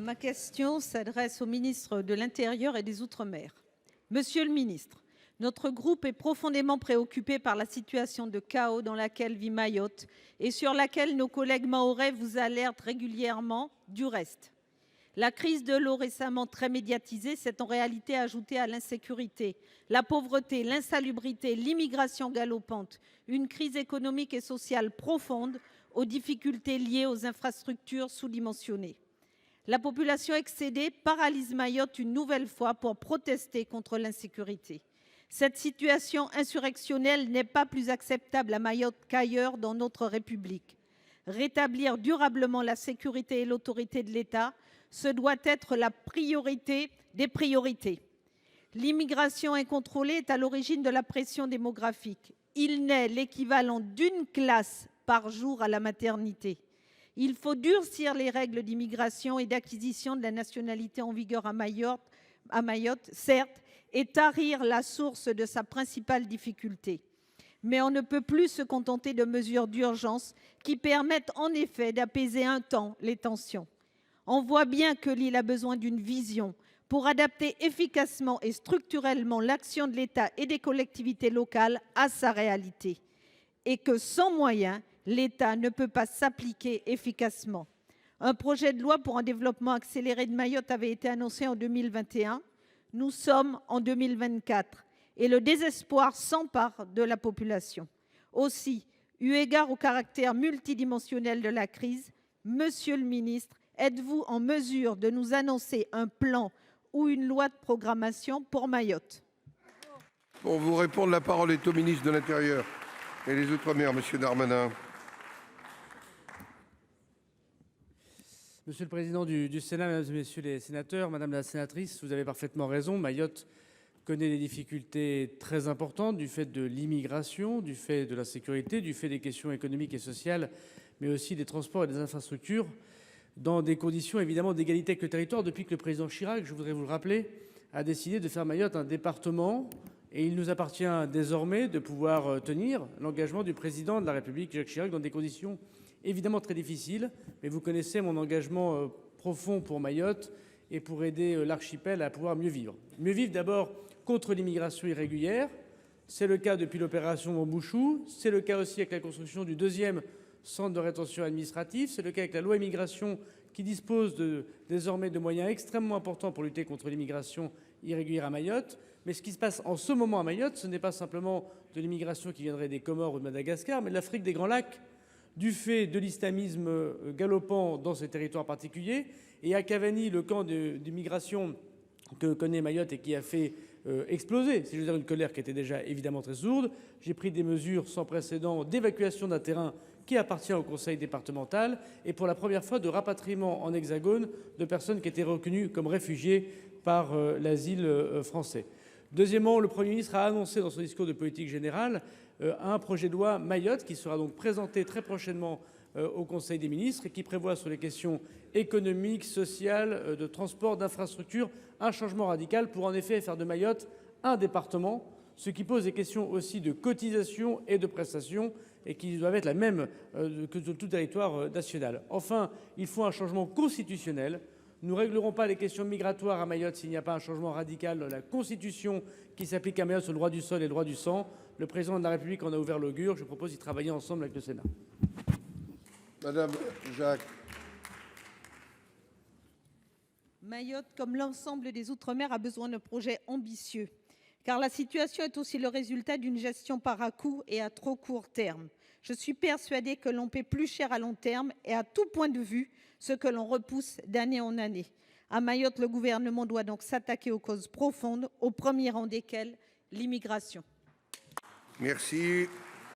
Ma question s'adresse au ministre de l'Intérieur et des Outre-mer. Monsieur le ministre, notre groupe est profondément préoccupé par la situation de chaos dans laquelle vit Mayotte et sur laquelle nos collègues mahorais vous alertent régulièrement. Du reste, la crise de l'eau récemment très médiatisée s'est en réalité ajoutée à l'insécurité, la pauvreté, l'insalubrité, l'immigration galopante, une crise économique et sociale profonde aux difficultés liées aux infrastructures sous-dimensionnées. La population excédée paralyse Mayotte une nouvelle fois pour protester contre l'insécurité. Cette situation insurrectionnelle n'est pas plus acceptable à Mayotte qu'ailleurs dans notre République. Rétablir durablement la sécurité et l'autorité de l'État, ce doit être la priorité des priorités. L'immigration incontrôlée est à l'origine de la pression démographique. Il naît l'équivalent d'une classe par jour à la maternité. Il faut durcir les règles d'immigration et d'acquisition de la nationalité en vigueur à Mayotte, certes, et tarir la source de sa principale difficulté. Mais on ne peut plus se contenter de mesures d'urgence qui permettent en effet d'apaiser un temps les tensions. On voit bien que l'île a besoin d'une vision pour adapter efficacement et structurellement l'action de l'État et des collectivités locales à sa réalité. Et que sans moyens, l'État ne peut pas s'appliquer efficacement. Un projet de loi pour un développement accéléré de Mayotte avait été annoncé en 2021. Nous sommes en 2024 et le désespoir s'empare de la population. Aussi, eu égard au caractère multidimensionnel de la crise, monsieur le ministre, êtes-vous en mesure de nous annoncer un plan ou une loi de programmation pour Mayotte? Pour vous répondre, la parole est au ministre de l'Intérieur et des Outre-mer, monsieur Darmanin. Monsieur le président du Sénat, mesdames et messieurs les sénateurs, madame la sénatrice, vous avez parfaitement raison. Mayotte connaît des difficultés très importantes du fait de l'immigration, du fait de la sécurité, du fait des questions économiques et sociales, mais aussi des transports et des infrastructures, dans des conditions évidemment d'égalité avec le territoire depuis que le président Chirac, je voudrais vous le rappeler, a décidé de faire Mayotte un département. Et il nous appartient désormais de pouvoir tenir l'engagement du président de la République, Jacques Chirac, dans des conditions évidemment très difficiles. Mais vous connaissez mon engagement profond pour Mayotte et pour aider l'archipel à pouvoir mieux vivre. Mieux vivre d'abord contre l'immigration irrégulière. C'est le cas depuis l'opération Bambouchou. C'est le cas aussi avec la construction du 2e centre de rétention administrative. C'est le cas avec la loi immigration qui dispose désormais de moyens extrêmement importants pour lutter contre l'immigration irrégulière à Mayotte. Mais ce qui se passe en ce moment à Mayotte, ce n'est pas simplement de l'immigration qui viendrait des Comores ou de Madagascar, mais de l'Afrique des Grands Lacs, du fait de l'islamisme galopant dans ces territoires particuliers. Et à Cavani, le camp d'immigration que connaît Mayotte et qui a fait exploser, si je veux dire, une colère qui était déjà évidemment très sourde, j'ai pris des mesures sans précédent d'évacuation d'un terrain qui appartient au conseil départemental et pour la première fois de rapatriement en hexagone de personnes qui étaient reconnues comme réfugiées par l'asile français. Deuxièmement, le Premier ministre a annoncé dans son discours de politique générale un projet de loi Mayotte qui sera donc présenté très prochainement au Conseil des ministres et qui prévoit sur les questions économiques, sociales, de transport, d'infrastructures, un changement radical pour en effet faire de Mayotte un département, ce qui pose des questions aussi de cotisation et de prestations et qui doivent être la même que sur tout territoire national. Enfin, il faut un changement constitutionnel. Nous ne réglerons pas les questions migratoires à Mayotte s'il n'y a pas un changement radical de la Constitution qui s'applique à Mayotte sur le droit du sol et le droit du sang. Le président de la République en a ouvert l'augure. Je propose d'y travailler ensemble avec le Sénat. Madame Jacques. Mayotte, comme l'ensemble des Outre-mer, a besoin d'un projet ambitieux, car la situation est aussi le résultat d'une gestion par à-coups et à trop court terme. Je suis persuadée que l'on paie plus cher à long terme et à tout point de vue ce que l'on repousse d'année en année. À Mayotte, le gouvernement doit donc s'attaquer aux causes profondes, au premier rang desquelles l'immigration. Merci.